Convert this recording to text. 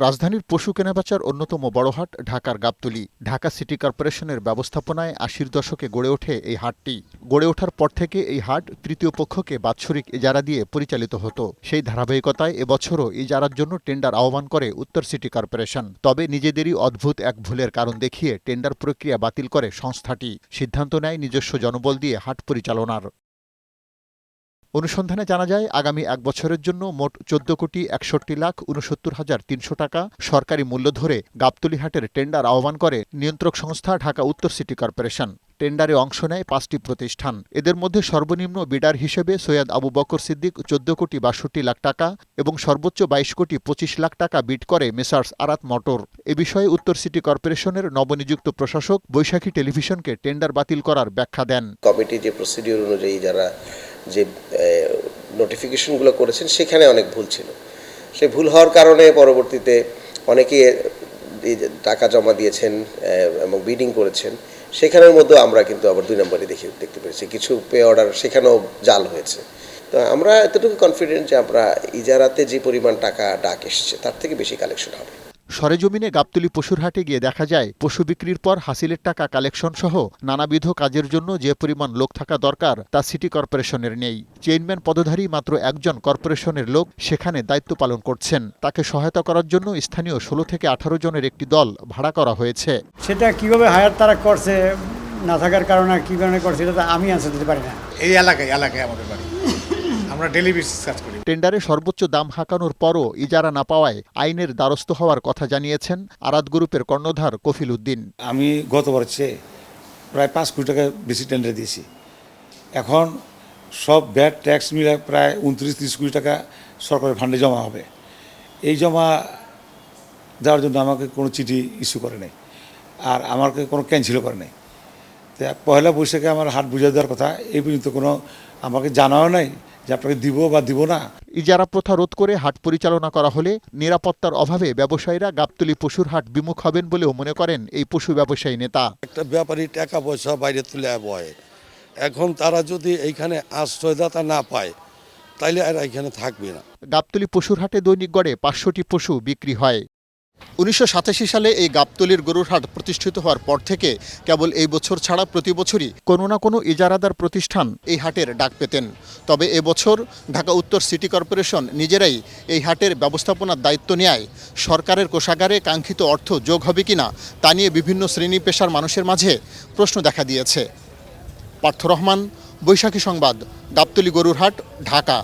রাজধানীর পশু কেনাবেচার অন্যতম বড় হাট ঢাকার গাবতলী। ঢাকা সিটি কর্পোরেশনের ব্যবস্থাপনায় ৮০-র দশকে গড়ে ওঠে এই হাটটি। গড়ে ওঠার পর থেকে এই হাট তৃতীয় পক্ষকে বাৎসরিক ইজারা দিয়ে পরিচালিত হতো। সেই ধারাবাহিকতায় এবছরও ইজারার জন্য টেন্ডার আহ্বান করে উত্তর সিটি কর্পোরেশন। তবে নিজেদেরই অদ্ভুত এক ভুলের কারণ দেখিয়ে টেন্ডার প্রক্রিয়া বাতিল করে সংস্থাটি। সিদ্ধান্ত নেয় নিজস্ব জনবল দিয়ে হাট পরিচালনার। অনুসন্ধানে জানা যায়, আগামী এক বছরের জন্য মোট ১৪,৬১,৬৯,৩০০ টাকা সরকারি মূল্য ধরে গাবতলী হাটের টেন্ডার আহ্বান করে নিয়ন্ত্রক সংস্থা ঢাকা উত্তর সিটি কর্পোরেশন। টেন্ডারে অংশ নেয় ৫টি প্রতিষ্ঠান। এদের মধ্যে সর্বনিম্ন বিডার হিসেবে সৈয়দ আবু বকর সিদ্দিক ১৪,৬২,০০,০০০ টাকা এবং সর্বোচ্চ ২২,২৫,০০,০০০ টাকা বিড করে মেসার্স আরাত মোটর। এ বিষয়ে উত্তর সিটি কর্পোরেশনের নবনিযুক্ত প্রশাসক বৈশাখী টেলিভিশনকে টেন্ডার বাতিল করার ব্যাখ্যা দেন। কমিটি যে প্রসিডিউর অনুযায়ী যারা যে নোটিফিকেশনগুলো করেছেন সেখানে অনেক ভুল ছিল। সেই ভুল হওয়ার কারণে পরবর্তীতে অনেকে টাকা জমা দিয়েছেন এবং বিডিং করেছেন। সেখানের মধ্যে আমরা কিন্তু আবার ২ নম্বরে দেখতে পেরেছি কিছু পে অর্ডার সেখানেও জাল হয়েছে। তো আমরা এতটুকু কনফিডেন্ট যে আমরা ইজারাতে যে পরিমাণ টাকা ডাক এসছে তার থেকে বেশি কালেকশন হবে। সরেজমিনে গাবতলী পশুর হাটে গিয়ে দেখা যায়, পশু বিক্রির পর হাসিলের টাকা কালেকশন সহ নানাবিধ কাজের জন্য যে পরিমাণ লোক থাকা দরকার তা সিটি কর্পোরেশনের নেই। চেইনম্যান পদধারী মাত্র একজন কর্পোরেশনের লোক সেখানে দায়িত্ব পালন করছেন। তাকে সহায়তা করার জন্য স্থানীয় ১৬ থেকে ১৮ জনের একটি দল ভাড়া করা হয়েছে। সেটা কিভাবে হায়ার তারা করছে না থাকার কারণে কিভাবে করছে এটা আমি আনসার দিতে পারি না। এই এলাকায় আমাদের বাড়ি, আমরা ডেলি বেসিস কাজ করি। টেন্ডারে সর্বোচ্চ দাম হাঁকানোর পরও ইজারা না পাওয়ায় আইনের দ্বারস্থ হওয়ার কথা জানিয়েছেন আরাত গ্রুপের কর্ণধার কফিল উদ্দিন। আমি গতবার প্রায় ৫ কোটি টাকা বেশি টেন্ডার দিয়েছি। এখন সব ব্যাট ট্যাক্স মিলে প্রায় ২৯-৩০ কোটি টাকা সরকারের ফান্ডে জমা হবে। এই জমা দেওয়ার জন্য আমাকে কোনো চিঠি ইস্যু করে নাই, আর আমাকে কোনো ক্যান্সেলও করে নাই। তো পয়লা বৈশাখে আমার হাট বুঝিয়ে দেওয়ার কথা, এই পর্যন্ত কোনো আমাকে জানাও নাই যে আপনাকে দিব বা দিব না। ইজারা প্রথা রোধ করে হাট পরিচালনা করা হলে নিরাপত্তার অভাবে ব্যবসায়ীরা গাবতলী পশুর হাট বিমুখ হবেন বলেও মনে করেন এই পশু ব্যবসায়ী নেতা। একটা ব্যাপারী টাকা পয়সা বাইরে তুলে বয়, এখন তারা যদি এইখানে আশ্রয়দাতা না পায় তাইলে আর এখানে থাকবে না। গাবতলী পশুর হাটে দৈনিক গড়ে ৫০০টি পশু বিক্রি হয়। ১৯৮৭ সালে এই গাবতলীর গরুর হাট প্রতিষ্ঠিত হওয়ার পর থেকে কেবল এই বছর ছাড়া প্রতি বছরই কোনো না কোনো ইজারাদার প্রতিষ্ঠান এই হাটের ডাক পেতেন। তবে এবছর ঢাকা উত্তর সিটি কর্পোরেশন নিজেরাই এই হাটের ব্যবস্থাপনার দায়িত্ব নেয় সরকারের কোষাগারে কাঙ্ক্ষিত অর্থ যোগ হবে কিনা তা নিয়ে বিভিন্ন শ্রেণী পেশার মানুষের মাঝে প্রশ্ন দেখা দিয়েছে। পার্থ রহমান, বৈশাখী সংবাদ, গাবতলী গরুর হাট, ঢাকা।